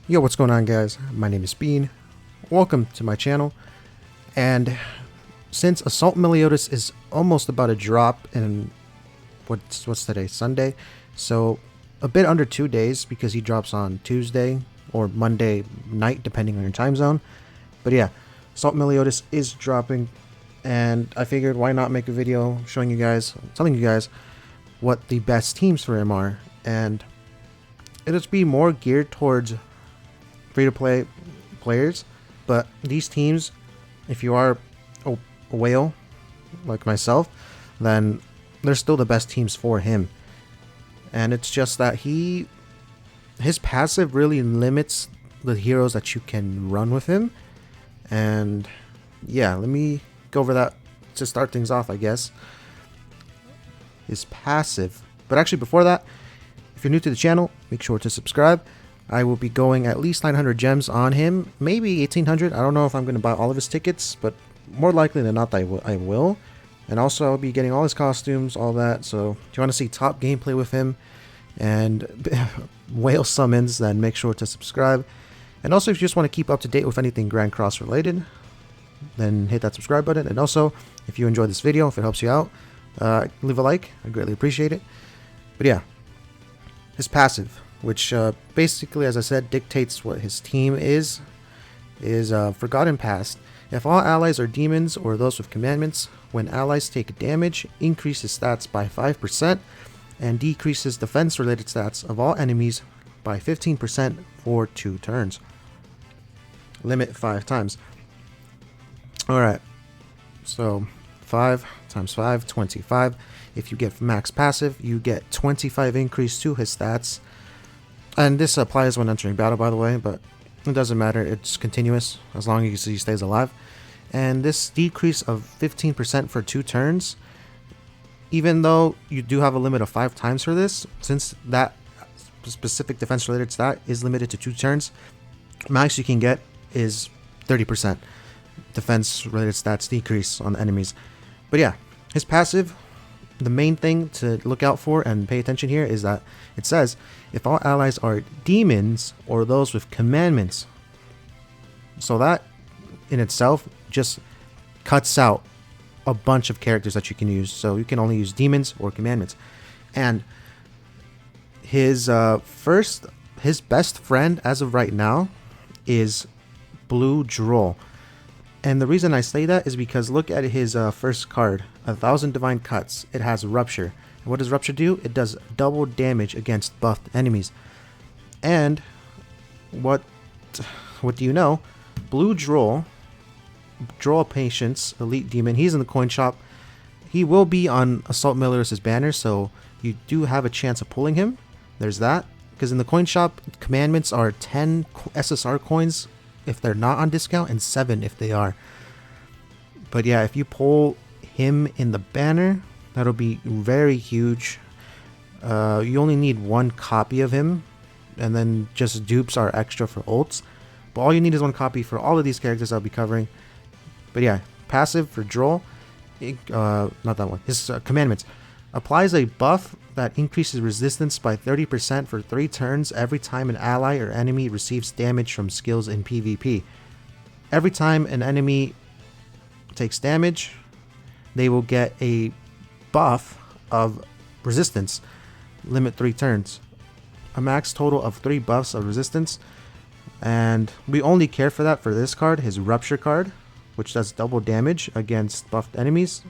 Yo, what's going on, guys? My name is Bean. Welcome to my channel. And since Assault Meliodas is almost about to drop in what's today? Sunday. So a bit under 2 days because he drops on Tuesday or Monday night depending on your time zone. But yeah, Assault Meliodas is dropping, and I figured why not make a video showing you guys, telling you guys what the best teams for him are, and it'll be more geared towards free-to-play players. But these teams, if you are a whale like myself, then they're still the best teams for him. And it's just that his passive really limits the heroes that you can run with him. And yeah, let me go over that to start things off, I guess. His passive. But actually, before that, if you're new to the channel, make sure to subscribe. I will be going at least 900 gems on him, maybe 1800. I don't know if I'm going to buy all of his tickets, but more likely than not, I will. And also, I'll be getting all his costumes, all that. So, if you want to see top gameplay with him and whale summons, then make sure to subscribe. And also, if you just want to keep up to date with anything Grand Cross related, then hit that subscribe button. And also, if you enjoyed this video, if it helps you out, leave a like. I greatly appreciate it. But yeah, his passive, which basically, as I said, dictates what his team is Forgotten Past. If all allies are demons or those with commandments, when allies take damage, increases stats by 5% and decreases defense-related stats of all enemies by 15% for 2 turns. Limit 5 times. Alright, so 5 times 5, 25. If you get max passive, you get 25 increase to his stats. And this applies when entering battle, by the way, but it doesn't matter. It's continuous as long as he stays alive. And this decrease of 15% for 2 turns, even though you do have a limit of 5 times for this, since that specific defense-related stat is limited to 2 turns, max you can get is 30% defense-related stats decrease on enemies. But yeah, his passive, the main thing to look out for and pay attention here is that it says, if all allies are demons or those with commandments. So that in itself just cuts out a bunch of characters that you can use. So you can only use demons or commandments. And his best friend as of right now is Blue Drole. And the reason I say that is because look at his first card, 1000 Divine Cuts. It has Rupture. And what does Rupture do? It does double damage against buffed enemies. And what do you know? Blue Drole Patience, Elite Demon. He's in the coin shop. He will be on Assault Meliodas' banner, so you do have a chance of pulling him. There's that. Because in the coin shop, commandments are 10 SSR coins if they're not on discount, and 7 if they are. But yeah, if you pull him in the banner, that'll be very huge. You only need 1 copy of him, and then just dupes are extra for ults. But all you need is 1 copy for all of these characters I'll be covering. But yeah, passive for Drole, not that one. His commandments applies a buff that increases resistance by 30% for 3 turns every time an ally or enemy receives damage from skills in PvP. Every time an enemy takes damage, they will get a buff of resistance. Limit 3 turns. A max total of 3 buffs of resistance. And we only care for that for this card, his Rupture card, which does double damage against buffed enemies.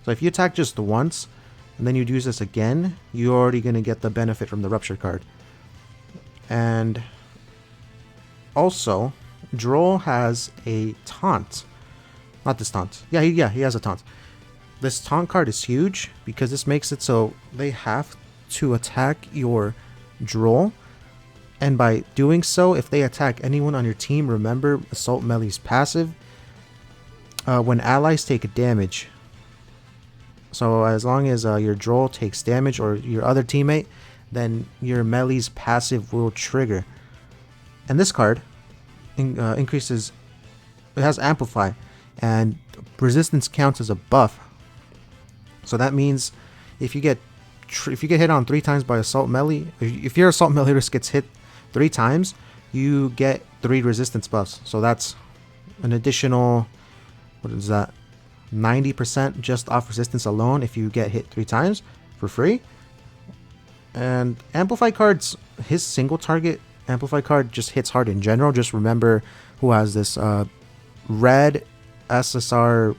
So if you attack just once, and then you'd use this again, you're already going to get the benefit from the Rupture card. And also, Drole has a taunt. Not this taunt. Yeah, he has a taunt. This taunt card is huge because this makes it so they have to attack your Drole. And by doing so, if they attack anyone on your team, remember Assault Meli's passive. When allies take a damage, so as long as your Drole takes damage or your other teammate, then your Meli's passive will trigger. And this card increases, it has Amplify, and resistance counts as a buff. So that means if you get hit on 3 times by Assault Meli, if your Assault Meliodas gets hit 3 times, you get 3 resistance buffs. So that's an additional, what is that, 90% just off resistance alone if you get hit 3 times for free. And amplify cards, his single target amplify card just hits hard in general. Just remember who has this red SSR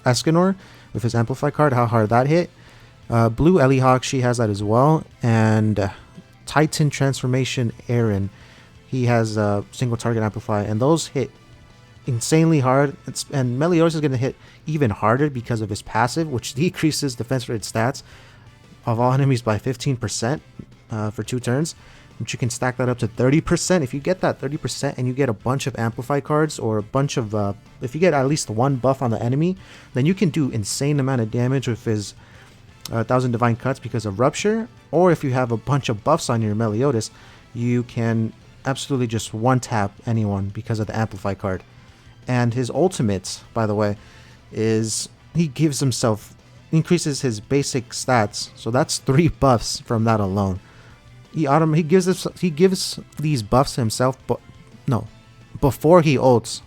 Escanor with his amplify card, how hard that hit. Blue Ellie Hawk, she has that as well. And Titan Transformation Aaron, he has a single target amplify, and those hit insanely hard. And Meliodas is going to hit even harder because of his passive, which decreases defense rated stats of all enemies by 15% for 2 turns, which you can stack that up to 30%. If you get that 30% and you get a bunch of amplify cards, or a bunch of if you get at least 1 buff on the enemy, then you can do insane amount of damage with his 1000 divine cuts because of rupture. Or if you have a bunch of buffs on your Meliodas, you can absolutely just one tap anyone because of the amplify card. And his ultimate, by the way, is he gives himself, increases his basic stats, so that's 3 buffs from that alone. He gives these buffs himself, but no, before he ults.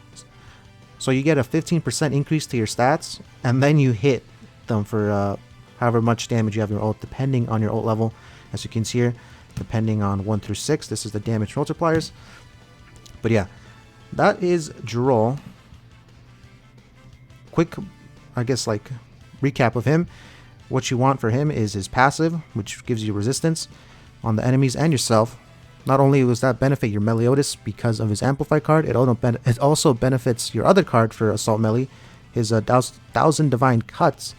So you get a 15% increase to your stats, and then you hit them for however much damage you have in your ult, depending on your ult level. As you can see here, depending on 1 through 6, this is the damage multipliers. But yeah, that is Drole. Quick, I guess, like recap of him. What you want for him is his passive, which gives you resistance on the enemies and yourself. Not only does that benefit your Meliodas because of his amplify card, it also benefits your other card for Assault Melee, his 1000 divine cuts,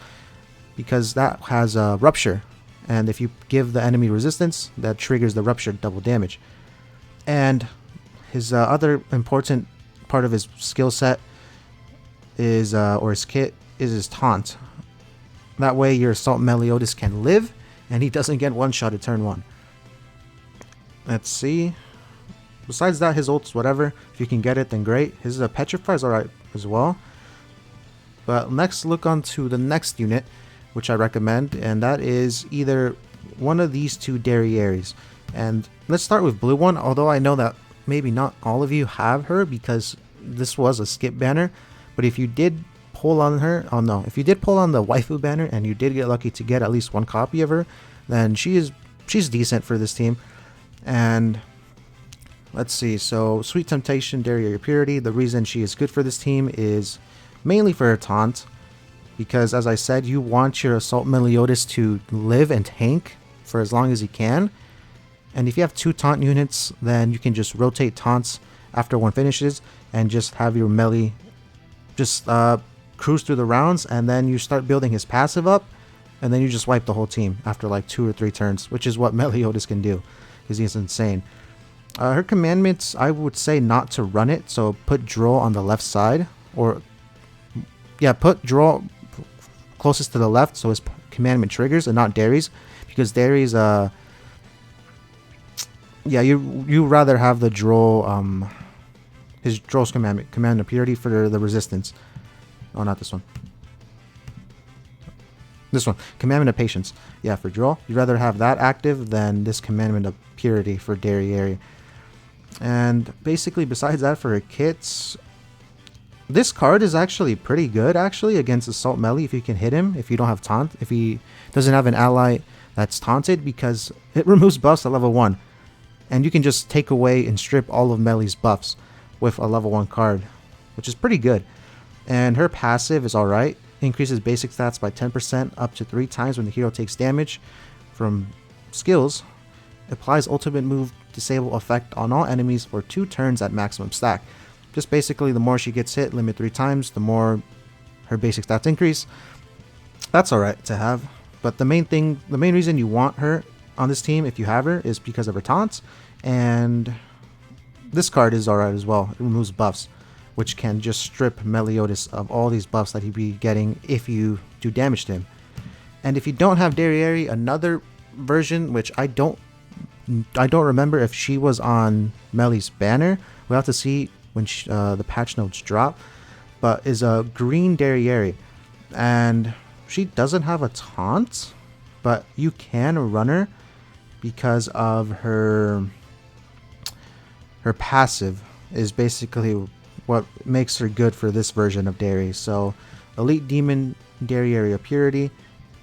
because that has a rupture, and if you give the enemy resistance, that triggers the rupture double damage. And his other important part of his skill set is, or his kit, is his taunt. That way your Assault Meliodas can live, and he doesn't get one-shot at turn 1. Let's see. Besides that, his ult's whatever. If you can get it, then great. His Petrify is alright as well. But next, look on to the next unit, which I recommend, and that is either one of these 2 Derieris. And let's start with blue one, although I know that maybe not all of you have her because this was a skip banner. But if you did pull on her, oh no, if you did pull on the waifu banner and you did get lucky to get at least 1 copy of her, then she's decent for this team. And let's see, so Sweet Temptation, Derieri Purity, the reason she is good for this team is mainly for her taunt, because as I said, you want your Assault Meliodas to live and tank for as long as he can. And if you have 2 taunt units, then you can just rotate taunts after one finishes and just have your Meli just cruise through the rounds, and then you start building his passive up, and then you just wipe the whole team after like 2 or 3 turns, which is what Meliodas can do, because he's insane. Her commandments, I would say not to run it, so put Drole on the left side, or yeah, put Drole closest to the left so his commandment triggers, and not Deri's, because Deri's yeah, you rather have the Drole his Drole's command of purity for the resistance. Oh, not this one. This one, Commandment of Patience. Yeah, for Drole, you'd rather have that active than this Commandment of Purity for Derieri. And basically, besides that, for her kits, this card is actually pretty good, actually, against Assault Melee if you can hit him, if you don't have taunt, if he doesn't have an ally that's taunted, because it removes buffs at level 1. And you can just take away and strip all of Meli's buffs with a level 1 card, which is pretty good. And her passive is alright. Increases basic stats by 10% up to 3 times when the hero takes damage from skills. Applies ultimate move disable effect on all enemies for 2 turns at maximum stack. Just basically, the more she gets hit, limit 3 times, the more her basic stats increase. That's alright to have. But the main reason you want her on this team, if you have her, is because of her taunts. And this card is alright as well. It removes buffs, which can just strip Meliodas of all these buffs that he'd be getting if you do damage to him. And if you don't have Derieri, another version, which I don't remember if she was on Meli's banner. We'll have to see when the patch notes drop. But is a green Derieri, and she doesn't have a taunt, but you can run her because of her her passive is basically what makes her good for this version of Derieri. So, Elite Demon Derieri of Purity.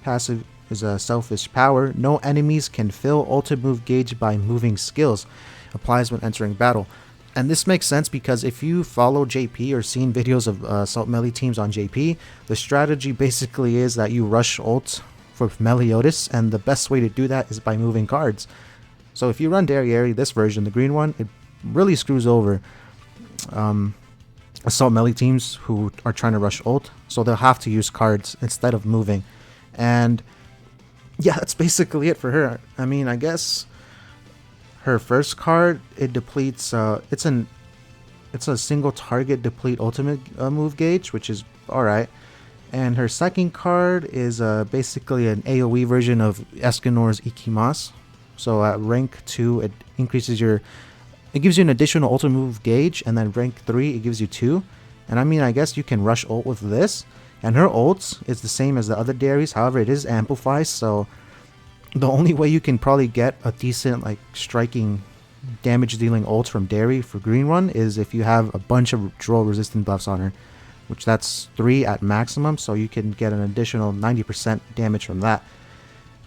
Passive is a selfish power. No enemies can fill ultimate move gauge by moving skills. Applies when entering battle. And this makes sense because if you follow JP or seen videos of Assault Melee teams on JP, the strategy basically is that you rush ult for Meliodas, and the best way to do that is by moving cards. So if you run Derieri, this version, the green one, it really screws over Assault Melee teams who are trying to rush ult, so they'll have to use cards instead of moving. And yeah, that's basically it for her. I mean, I guess her first card, it depletes, it's a single target deplete ultimate move gauge, which is alright. And her second card is basically an AoE version of Escanor's Ikimas. So at rank 2, it increases it gives you an additional ultimate move gauge, and then rank 3, it gives you 2. And I mean, I guess you can rush ult with this. And her ult is the same as the other Derieri's, however, it is amplified, so the only way you can probably get a decent, like, striking damage dealing ult from Derieri for green one is if you have a bunch of Drole resistant buffs on her, which that's 3 at maximum, so you can get an additional 90% damage from that.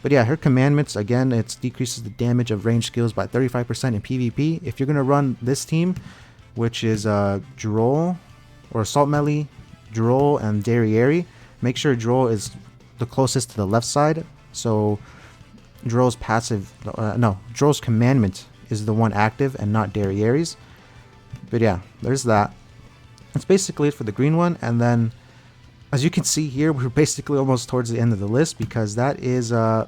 But yeah, her commandments, again, it decreases the damage of ranged skills by 35% in PvP. If you're going to run this team, which is Drole, or Assault Melee, Drole, and Derieri, make sure Drole is the closest to the left side, so Drole's passive, Drole's commandment is the one active and not Derieri's. But yeah, there's that. That's basically it for the green one. And then, as you can see here, we're basically almost towards the end of the list because that is, I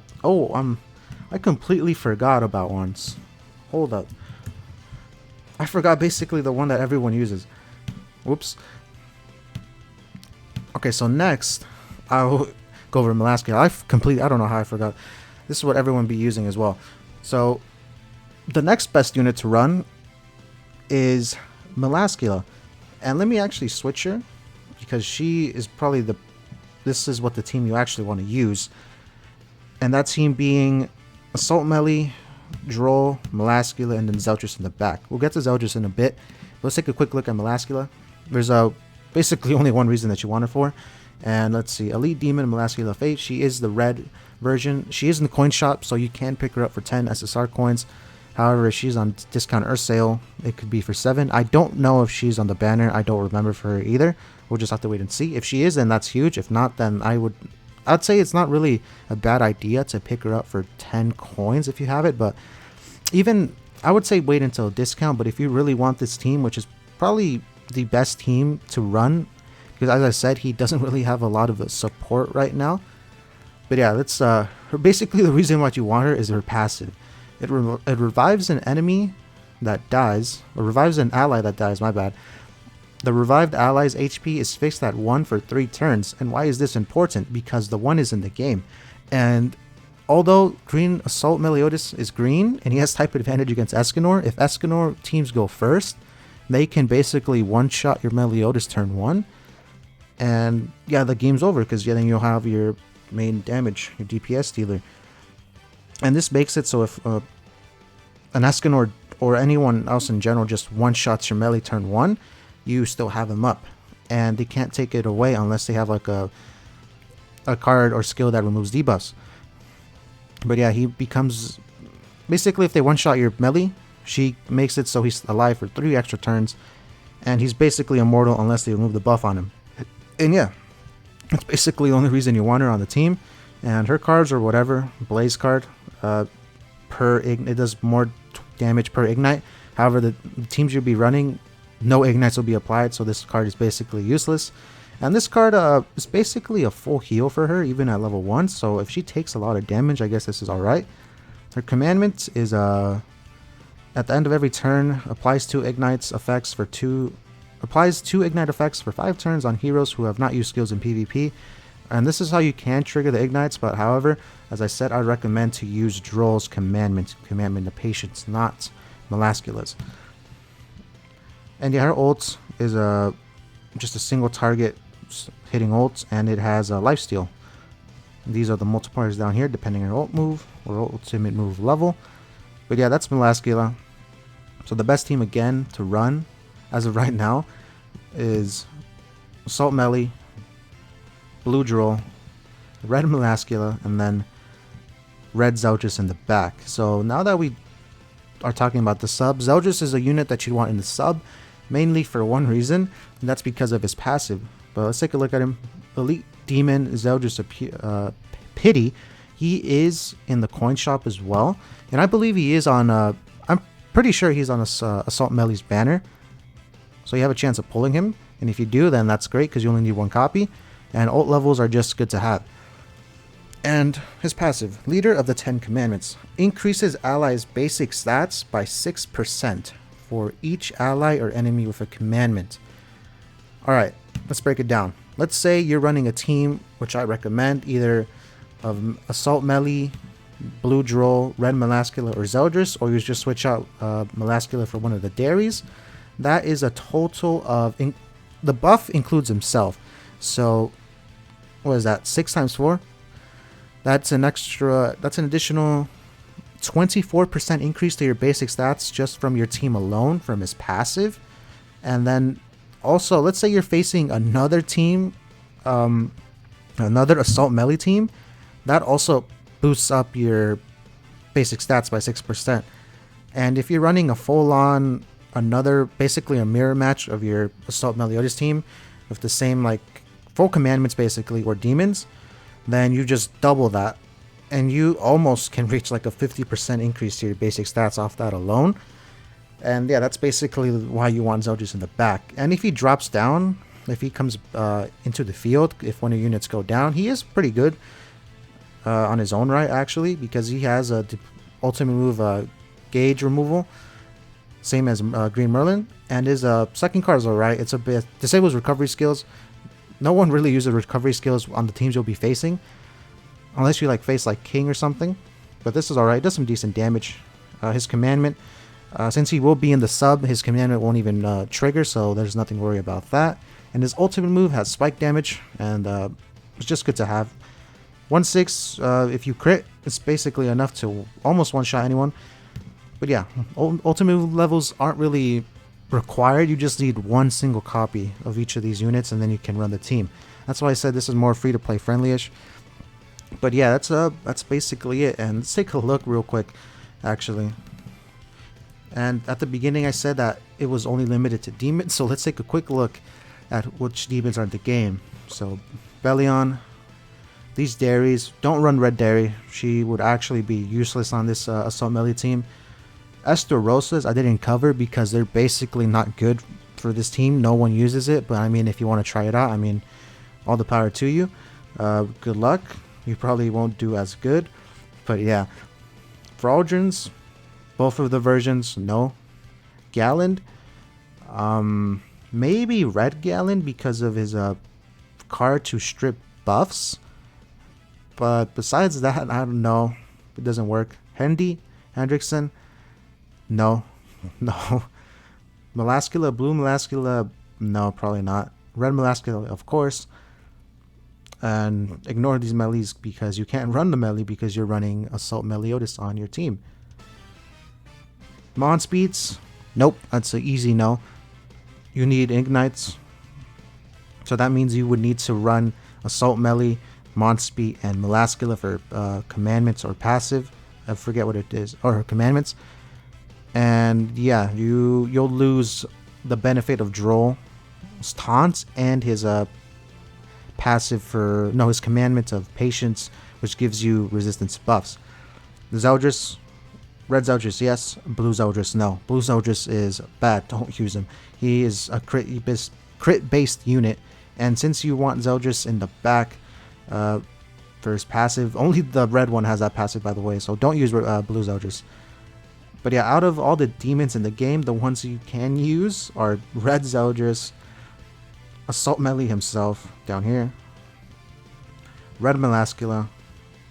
completely forgot about ones. Hold up. I forgot basically the one that everyone uses. Whoops. Okay, so next, I'll go over Melascula. I don't know how I forgot. This is what everyone be using as well. So, the next best unit to run is Melascula. And let me actually switch her, because she is probably this is what the team you actually want to use. And that team being Assault Melee, Drole, Melascula, and then Zeldris in the back. We'll get to Zeldris in a bit. Let's take a quick look at Melascula. There's basically only one reason that you want her for. And let's see, Elite Demon Melascula Fate. She is the red version. She is in the coin shop, so you can pick her up for 10 SSR coins. However, if she's on discount or sale, it could be for 7. I don't know if she's on the banner. I don't remember for her either. We'll just have to wait and see. If she is, then that's huge. If not, then I'd say it's not really a bad idea to pick her up for 10 coins if you have it. But even, I would say wait until discount. But if you really want this team, which is probably the best team to run, because as I said, he doesn't really have a lot of support right now. But yeah, that's basically the reason why you want her is her passive. It revives an enemy that dies, or revives an ally that dies, my bad. The revived ally's HP is fixed at 1 for 3 turns. And why is this important? Because the 1 is in the game. And although green Assault Meliodas is green, and he has type advantage against Escanor, if Escanor teams go first, they can basically one-shot your Meliodas turn 1. And yeah, the game's over, because then you'll have your main damage, your DPS dealer. And this makes it so if an Escanor or anyone else in general just one-shots your melee turn 1, you still have him up. And they can't take it away unless they have like a card or skill that removes debuffs. But yeah, he becomes... Basically, if they one-shot your melee, she makes it so he's alive for 3 extra turns. And he's basically immortal unless they remove the buff on him. And yeah, that's basically the only reason you want her on the team. And her cards or whatever, Blaze card, it does more damage per ignite. However, the teams you'll be running, no ignites will be applied, so this card is basically useless. And this card is basically a full heal for her, even at level 1, so if she takes a lot of damage, I guess this is alright. Her commandment is, at the end of every turn, applies 2 ignite effects for 5 turns on heroes who have not used skills in PvP. And this is how you can trigger the ignites, but however, as I said, I recommend to use Drole's Commandment of Patience, not Melascula's. And yeah, her ult is just a single target hitting ult, and it has a lifesteal. These are the multipliers down here, depending on your ult move or ultimate move level. But yeah, that's Melascula. So the best team again to run as of right now is Assault Meli, Blue Drole, Red Melascula, and then Red Zeldris in the back. So now that we are talking about the sub, Zeldris is a unit that you want in the sub, mainly for one reason, and that's because of his passive. But let's take a look at him. Elite Demon Zeldris Pity. He is in the coin shop as well, and I believe he is on. I'm pretty sure he's on Assault Meli's banner, so you have a chance of pulling him. And if you do, then that's great because you only need one copy, and ult levels are just good to have. And his passive, Leader of the 10 Commandments, increases allies' basic stats by 6% for each ally or enemy with a commandment. Alright, let's break it down. Let's say you're running a team, which I recommend, either of Assault Meli, Blue Drole, Red Melascula, or Zeldris, or you just switch out Melascula for one of the Derieris. That is a total of... the buff includes himself. So, what is that? 6 times 4? That's an additional 24% increase to your basic stats just from your team alone, from his passive. And then also, let's say you're facing another team, another Assault Meli team, that also boosts up your basic stats by 6%. And if you're running a full-on, basically a mirror match of your Assault Meliodas team with the same, like, full commandments basically, or demons, then you just double that, and you almost can reach like a 50% increase to your basic stats off that alone. And yeah, that's basically why you want Zeldris in the back. And if he drops down, if he comes into the field, if one of your units go down, he is pretty good on his own right, actually, because he has a ultimate move, gauge removal, same as Green Merlin, and his second card is alright. It's a bit disables recovery skills. No one really uses recovery skills on the teams you'll be facing, unless you like face like King or something. But this is alright. It does some decent damage. His commandment, since he will be in the sub, his commandment won't even trigger, so there's nothing to worry about that. And his ultimate move has spike damage, and it's just good to have. 1/6, if you crit, it's basically enough to almost one-shot anyone. But yeah, ultimate move levels aren't really required. You just need one single copy of each of these units, and then you can run the team. That's why I said this is more free to play friendly-ish. But yeah, that's basically it. And let's take a look real quick, actually. And at the beginning I said that it was only limited to demons, so let's take a quick look at which demons are in the game. So Belion, these Derieris, don't run Red Derieri. She would actually be useless on this Assault Meli team. Rosas I didn't cover because they're basically not good for this team. No one uses it, but I mean, if you want to try it out, I mean, all the power to you. Good luck. You probably won't do as good, but yeah. Fraldrins, both of the versions, no. Galland, maybe Red Galland because of his card to strip buffs, but besides that, I don't know. It doesn't work. Hendrickson, no. Melascula, Blue Melascula, no, probably not. Red Melascula, of course. And ignore these Melis because you can't run the Meli because you're running Assault Meliodas on your team. Mon Speeds, nope, that's an easy no. You need Ignites. So that means you would need to run Assault Meli, Monspeed, and Melascula for commandments or passive. I forget what it is, or commandments. And yeah, you'll lose the benefit of Drole, taunts, and his passive his commandment of patience, which gives you resistance buffs. Zeldris, Red Zeldris, yes. Blue Zeldris, no. Blue Zeldris is bad. Don't use him. He is a crit-based unit, and since you want Zeldris in the back for his passive, only the red one has that passive, by the way, so don't use Blue Zeldris. But yeah, out of all the demons in the game, the ones you can use are Red Zeldris, Assault Meli himself down here, Red Melascula,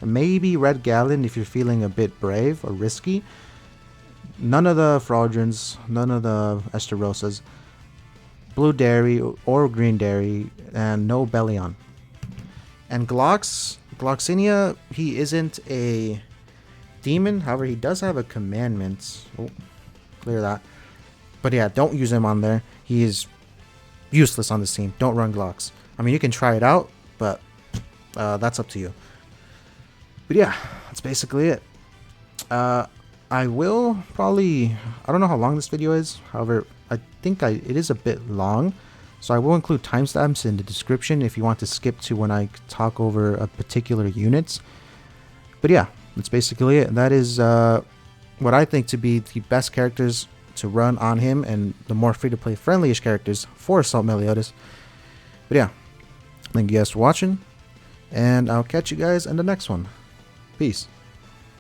maybe Red Galland if you're feeling a bit brave or risky. None of the Fraldrins, none of the Rosas, Blue Derieri or Green Derieri, and no Belion. And Gloxinia, he isn't a demon, however he does have a commandment. Oh, clear that. But yeah, don't use him on there. He is useless on this team. Don't run Glocks. I mean, you can try it out, but that's up to you. But yeah, that's basically it. I will probably... I don't know how long this video is. However, I think it is a bit long. So I will include timestamps in the description if you want to skip to when I talk over a particular units. But yeah, that's basically it. That is what I think to be the best characters to run on him and the more free-to-play friendly-ish characters for Assault Meliodas. But yeah, thank you guys for watching, and I'll catch you guys in the next one. Peace.